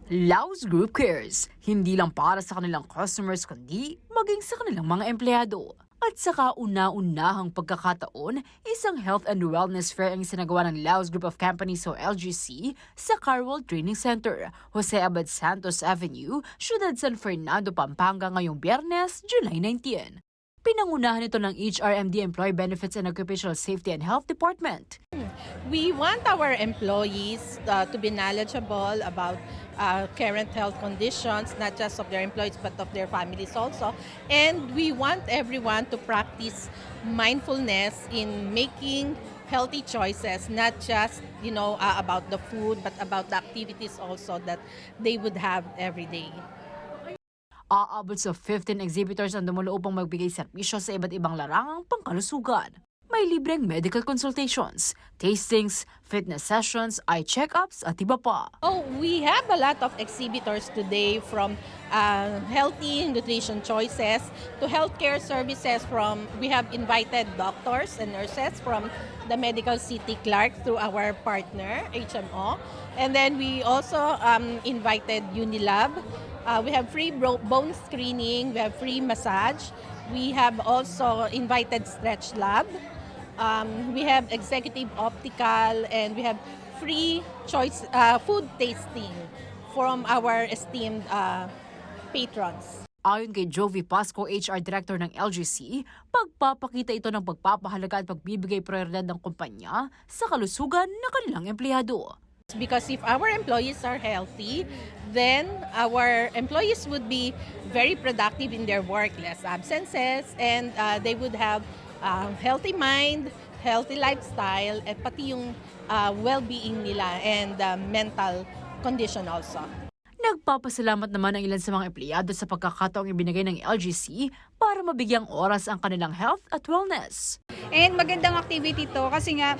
LausGroup cares, hindi lang para sa kanilang customers kundi maging sa kanilang mga empleyado. At sa kauna-unahang pagkakataon, isang health and wellness fair ang sinagawa ng LausGroup of Companies o LGC sa Carwell Training Center, Jose Abad Santos Avenue, Ciudad San Fernando, Pampanga ngayong Biyernes, July 19. Pinangunahan ito ng HRMD Employee Benefits and Occupational Safety and Health Department. We want our employees to be knowledgeable about current health conditions, not just of their employees but of their families also. And we want everyone to practice mindfulness in making healthy choices, not just about the food but about the activities also that they would have every day. Aabot sa 15 exhibitors ang dumulo upang magbigay serbisyo sa iba't ibang larangang pangkalusugan. May libreng medical consultations, tastings, fitness sessions, eye check-ups at iba pa. We have a lot of exhibitors today, from healthy nutrition choices to healthcare services. We have invited doctors and nurses from the Medical City Clark through our partner, HMO. And then we also invited Unilab. We have free bone screening, we have free massage. We have also invited Stretch Lab. We have executive optical, and we have free choice food tasting from our esteemed patrons. Ayon kay Jovi Pasco, HR Director ng LGC, pagpapakita ito ng pagpapahalaga at pagbibigay prioridad ng kumpanya sa kalusugan ng kanilang empleyado. Because if our employees are healthy, then our employees would be very productive in their work, less absences, and they would have healthy mind, healthy lifestyle, at pati yung well-being nila and mental condition also. Nagpapasalamat naman ang ilan sa mga empleyado sa pagkakataong ibinigay ng LGC para mabigyang oras ang kanilang health at wellness. And magandang activity to kasi nga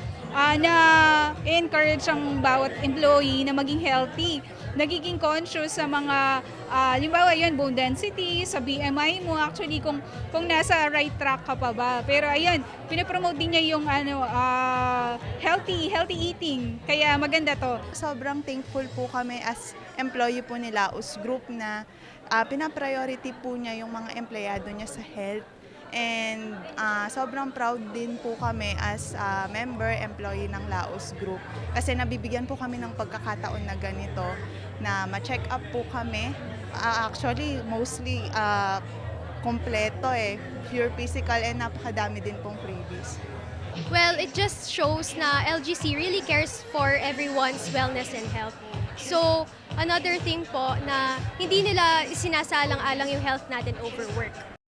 na-encourage ang bawat employee na maging healthy. Nagiging conscious sa mga, halimbawa yun, bone density, sa BMI mo, actually kung nasa right track ka pa ba. Pero ayun, pinapromote din niya yung healthy eating. Kaya maganda to. Sobrang thankful po kami as employee po ni LausGroup na pinapriority po niya yung mga empleyado niya sa health. And sobrang proud din po kami as member, employee ng LausGroup. Kasi nabibigyan po kami ng pagkakataon na ganito, na ma-check up po kami. Actually, mostly kompleto pure physical, and napakadami din pong freebies. Well, it just shows na LGC really cares for everyone's wellness and health. So, another thing po na hindi nila isinasalang-alang yung health natin over work.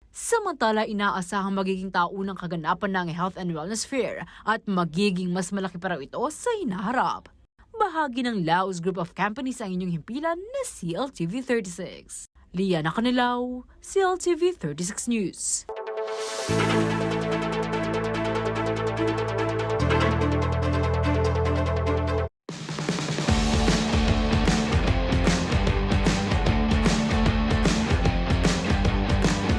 Samantala, inaasahang magiging taunang kaganapan ng Health and Wellness Fair at magiging mas malaki pa raw ito sa hinaharap. Bahagi ng LausGroup of Companies ang inyong himpilan na CLTV 36. Liana Canilaw, CLTV 36 News.